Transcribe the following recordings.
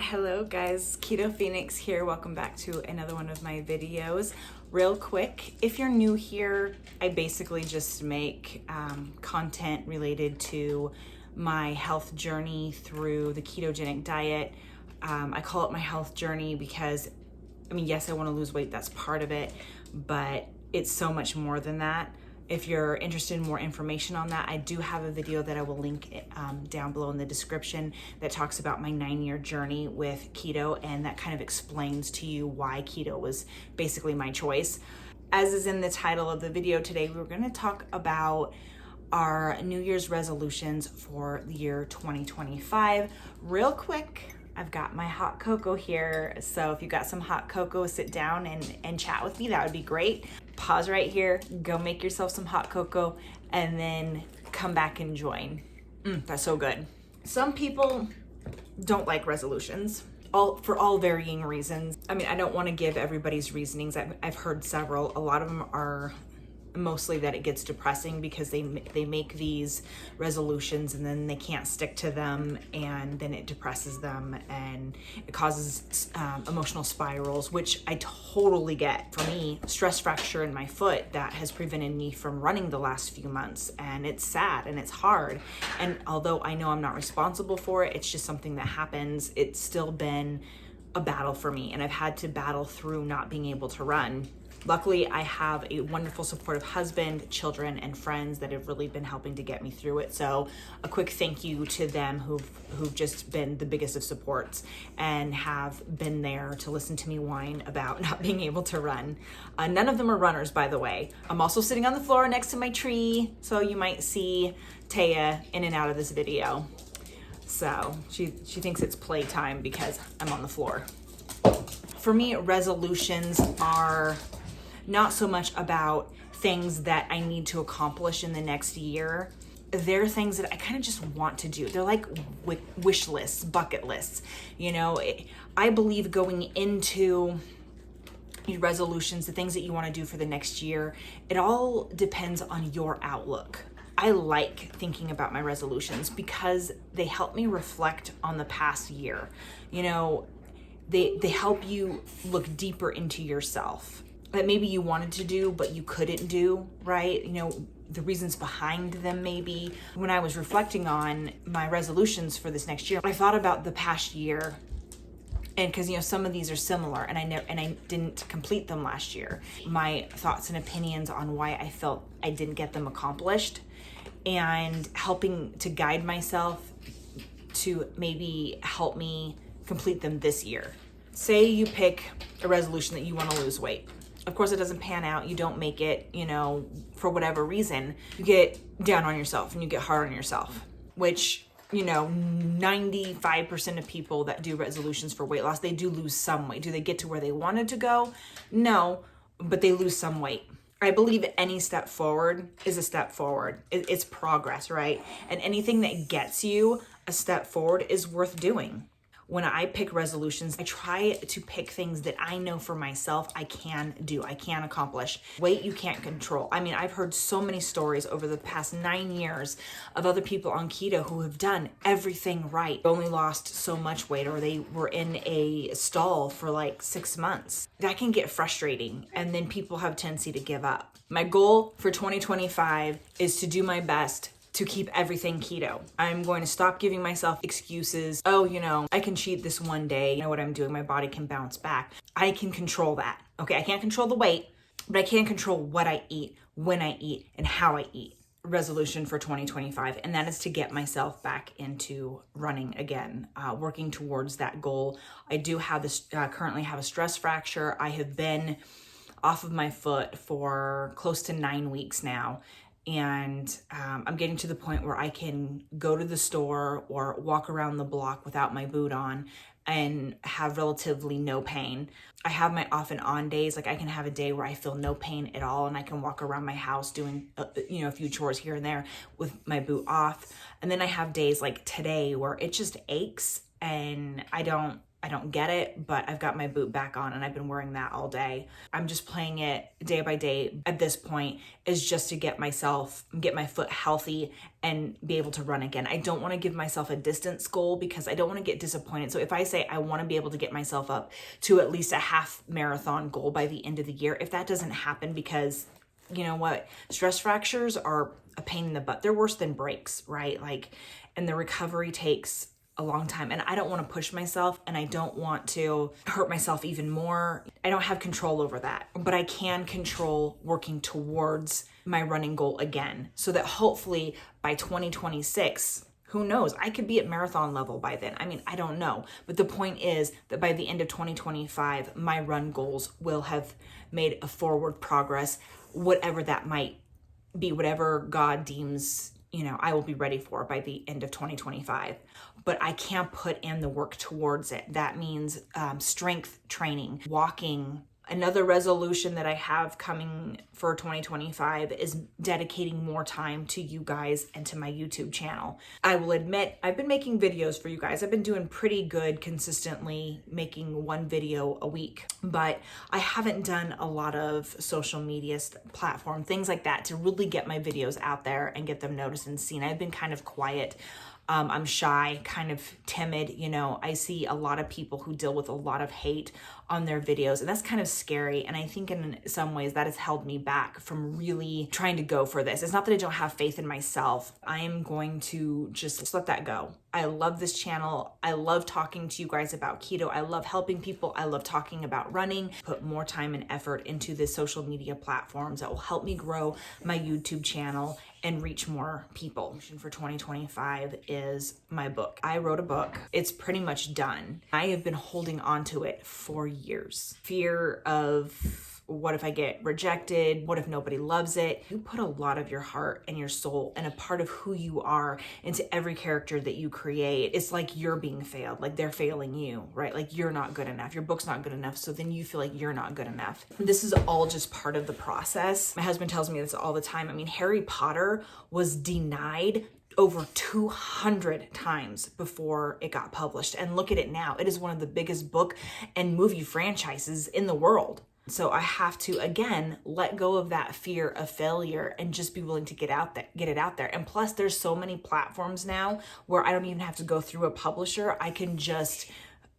Hello guys, Keto Phoenix here. Welcome back to another one of my videos. Real quick, if you're new here, I basically just make content related to my health journey through the ketogenic diet. I call it my health journey because, yes, I want to lose weight, that's part of it, but it's so much more than that. If you're interested in more information on that, I do have a video that I will link down below in the description that talks about my 9-year journey with keto, and that kind of explains to you why keto was basically my choice. As is in the title of the video today, we're going to talk about our New Year's resolutions for the year 2025. Real quick, I've got my hot cocoa here, so if you got some hot cocoa, sit down and chat with me. That would be great. Pause right here, go make yourself some hot cocoa, and then come back and join. That's so good. Some people don't like resolutions, for all varying reasons. I don't want to give everybody's reasonings. I've heard several. A lot of them are mostly that it gets depressing because they make these resolutions and then they can't stick to them, and then it depresses them and it causes emotional spirals, which I totally get. For me, stress fracture in my foot that has prevented me from running the last few months, and it's sad and it's hard, and although I know I'm not responsible for it, it's just something that happens. It's still been a battle for me, and I've had to battle through not being able to run. Luckily, I have a wonderful, supportive husband, children, and friends that have really been helping to get me through it. So a quick thank you to them who've just been the biggest of supports and have been there to listen to me whine about not being able to run. None of them are runners, by the way. I'm also sitting on the floor next to my tree, so you might see Taya in and out of this video. So she thinks it's playtime because I'm on the floor. For me, resolutions are not so much about things that I need to accomplish in the next year. They're things that I kind of just want to do. They're like wish lists, bucket lists. I believe going into your resolutions, the things that you want to do for the next year, it all depends on your outlook. I like thinking about my resolutions because they help me reflect on the past year. They help you look deeper into yourself that maybe you wanted to do, but you couldn't do, right? The reasons behind them maybe. When I was reflecting on my resolutions for this next year, I thought about the past year, and because, some of these are similar, and I didn't complete them last year. My thoughts and opinions on why I felt I didn't get them accomplished, and helping to guide myself to maybe help me complete them this year. Say you pick a resolution that you want to lose weight. Of course, it doesn't pan out. You don't make it, for whatever reason. You get down on yourself and you get hard on yourself, which, 95% of people that do resolutions for weight loss, they do lose some weight. Do they get to where they wanted to go? No, but they lose some weight. I believe any step forward is a step forward. It's progress, right? And anything that gets you a step forward is worth doing. When I pick resolutions, I try to pick things that I know for myself I can do, I can accomplish. Weight you can't control. I've heard so many stories over the past 9 years of other people on keto who have done everything right, only lost so much weight, or they were in a stall for like 6 months. That can get frustrating, and then people have a tendency to give up. My goal for 2025 is to do my best to keep everything keto. I'm going to stop giving myself excuses. I can cheat this one day. I know what I'm doing. My body can bounce back. I can control that. Okay, I can't control the weight, but I can control what I eat, when I eat, and how I eat. Resolution for 2025, and that is to get myself back into running again, working towards that goal. I do have currently have a stress fracture. I have been off of my foot for close to 9 weeks now. And I'm getting to the point where I can go to the store or walk around the block without my boot on and have relatively no pain. I have my off and on days. Like I can have a day where I feel no pain at all, and I can walk around my house doing a few chores here and there with my boot off. And then I have days like today where it just aches and I don't I don't get it, but I've got my boot back on and I've been wearing that all day. I'm just playing it day by day at this point, is just to get my foot healthy and be able to run again. I don't want to give myself a distance goal because I don't want to get disappointed. So if I say I want to be able to get myself up to at least a half marathon goal by the end of the year, if that doesn't happen, because you know what, stress fractures are a pain in the butt. They're worse than breaks, right? Like, and the recovery takes a long time, and I don't want to push myself, and I don't want to hurt myself even more. I don't have control over that, but I can control working towards my running goal again, so that hopefully by 2026, who knows, I could be at marathon level by then. I mean, I don't know, but the point is that by the end of 2025, my run goals will have made a forward progress, whatever that might be, whatever God deems, you know, I will be ready for by the end of 2025. But I can't put in the work towards it. That means strength training, walking. Another resolution that I have coming for 2025 is dedicating more time to you guys and to my YouTube channel. I will admit, I've been making videos for you guys. I've been doing pretty good consistently, making one video a week, but I haven't done a lot of social media platform, things like that, to really get my videos out there and get them noticed and seen. I've been kind of quiet. I'm shy, kind of timid. You know, I see a lot of people who deal with a lot of hate on their videos, and that's kind of scary. And I think in some ways that has held me back from really trying to go for this. It's not that I don't have faith in myself. I am going to just let that go. I love this channel. I love talking to you guys about keto. I love helping people. I love talking about running. Put more time and effort into the social media platforms that will help me grow my YouTube channel and reach more people. For 2025 is my book. I wrote a book. It's pretty much done. I have been holding on to it for years. Fear of, what if I get rejected? What if nobody loves it? You put a lot of your heart and your soul and a part of who you are into every character that you create. It's like you're being failed, like they're failing you, right? Like you're not good enough. Your book's not good enough. So then you feel like you're not good enough. This is all just part of the process. My husband tells me this all the time. I mean, Harry Potter was denied over 200 times before it got published. And look at it now. It is one of the biggest book and movie franchises in the world. So I have to, again, let go of that fear of failure and just be willing to get it out there. And plus, there's so many platforms now where I don't even have to go through a publisher. I can just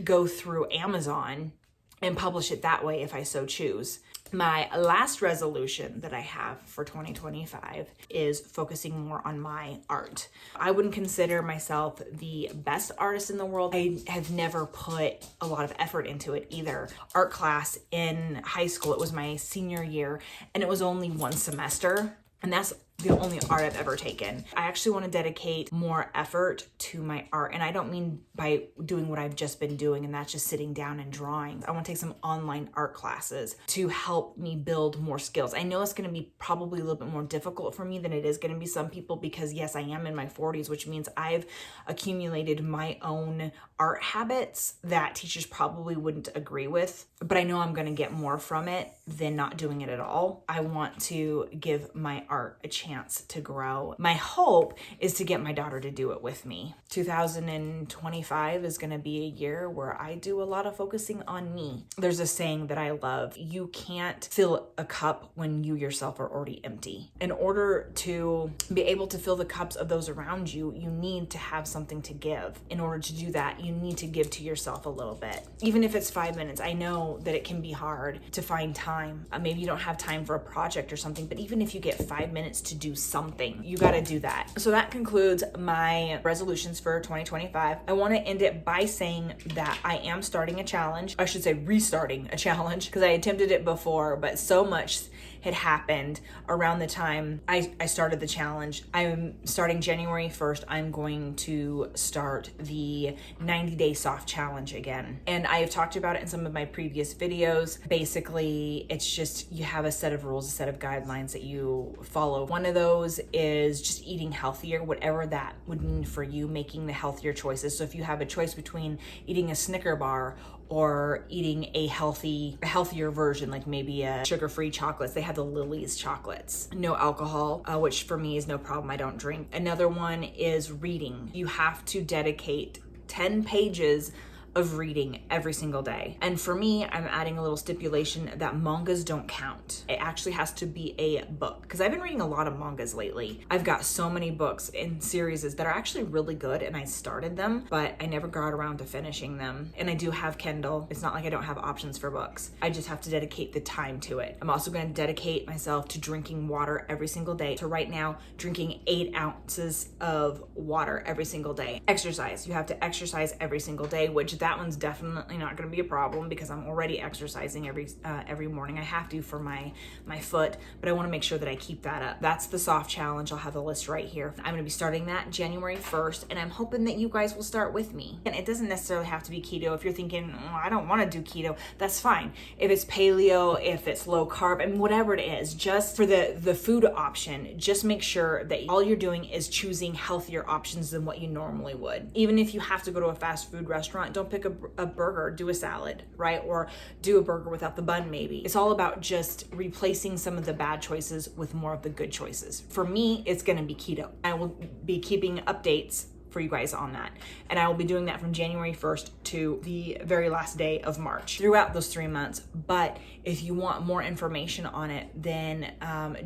go through Amazon and publish it that way if I so choose. My last resolution that I have for 2025 is focusing more on my art. I wouldn't consider myself the best artist in the world. I have never put a lot of effort into it either. Art class in high school, it was my senior year, and it was only one semester. And that's the only art I've ever taken. I actually want to dedicate more effort to my art. And I don't mean by doing what I've just been doing, and that's just sitting down and drawing. I want to take some online art classes to help me build more skills. I know it's going to be probably a little bit more difficult for me than it is going to be some people, because yes, I am in my 40s, which means I've accumulated my own art habits that teachers probably wouldn't agree with. But I know I'm going to get more from it than not doing it at all. I want to give my art a chance to grow. My hope is to get my daughter to do it with me. 2025 is going to be a year where I do a lot of focusing on me. There's a saying that I love: you can't fill a cup when you yourself are already empty. In order to be able to fill the cups of those around you, you need to have something to give. In order to do that, you need to give to yourself a little bit. Even if it's 5 minutes, I know that it can be hard to find time. Maybe you don't have time for a project or something, but even if you get 5 minutes to do something, you got to do that. So that concludes my resolutions for 2025. I want to end it by saying that I am starting a challenge. I should say restarting a challenge, because I attempted it before, but so much had happened around the time I started the challenge. I'm starting January 1st. I'm going to start the 90-day soft challenge again. And I have talked about it in some of my previous videos. Basically, it's just you have a set of rules, a set of guidelines that you follow. One of those is just eating healthier, whatever that would mean for you, making the healthier choices. So if you have a choice between eating a Snicker bar or eating a healthier version, like maybe a sugar-free chocolates. They have the Lily's chocolates. No alcohol, which for me is no problem. I don't drink. Another one is reading. You have to dedicate 10 pages of reading every single day. And for me, I'm adding a little stipulation that mangas don't count. It actually has to be a book, because I've been reading a lot of mangas lately. I've got so many books in series that are actually really good, and I started them, but I never got around to finishing them. And I do have Kindle. It's not like I don't have options for books. I just have to dedicate the time to it. I'm also going to dedicate myself to drinking water every single day. So right now, drinking 8 ounces of water every single day. Exercise. You have to exercise every single day, which that one's definitely not going to be a problem because I'm already exercising every morning. I have to for my foot, but I want to make sure that I keep that up. That's the soft challenge. I'll have the list right here. I'm going to be starting that January 1st, and I'm hoping that you guys will start with me. And it doesn't necessarily have to be keto. If you're thinking, oh, I don't want to do keto, that's fine. If it's paleo, if it's low carb, and whatever it is, just for the food option, just make sure that all you're doing is choosing healthier options than what you normally would. Even if you have to go to a fast food restaurant, don't pick a burger, do a salad, right? Or do a burger without the bun maybe. It's all about just replacing some of the bad choices with more of the good choices. For me, it's gonna be keto. I will be keeping updates for you guys on that. And I will be doing that from January 1st to the very last day of March throughout those 3 months. But if you want more information on it, then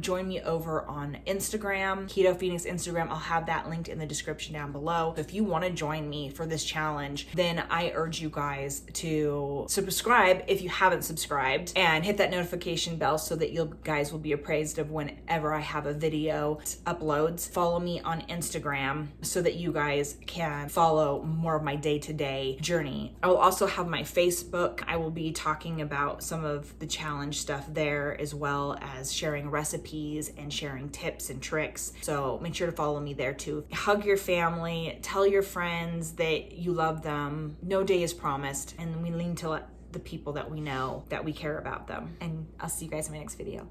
join me over on Instagram, Keto Phoenix Instagram. I'll have that linked in the description down below. If you want to join me for this challenge, then I urge you guys to subscribe if you haven't subscribed, and hit that notification bell so that you guys will be appraised of whenever I have a video uploads. Follow me on Instagram so that you guys can follow more of my day-to-day journey. I will also have my Facebook. I will be talking about some of the challenge stuff there, as well as sharing recipes and sharing tips and tricks. So make sure to follow me there too. Hug your family, tell your friends that you love them. No day is promised, and we lean to the people that we know that we care about them. And I'll see you guys in my next video.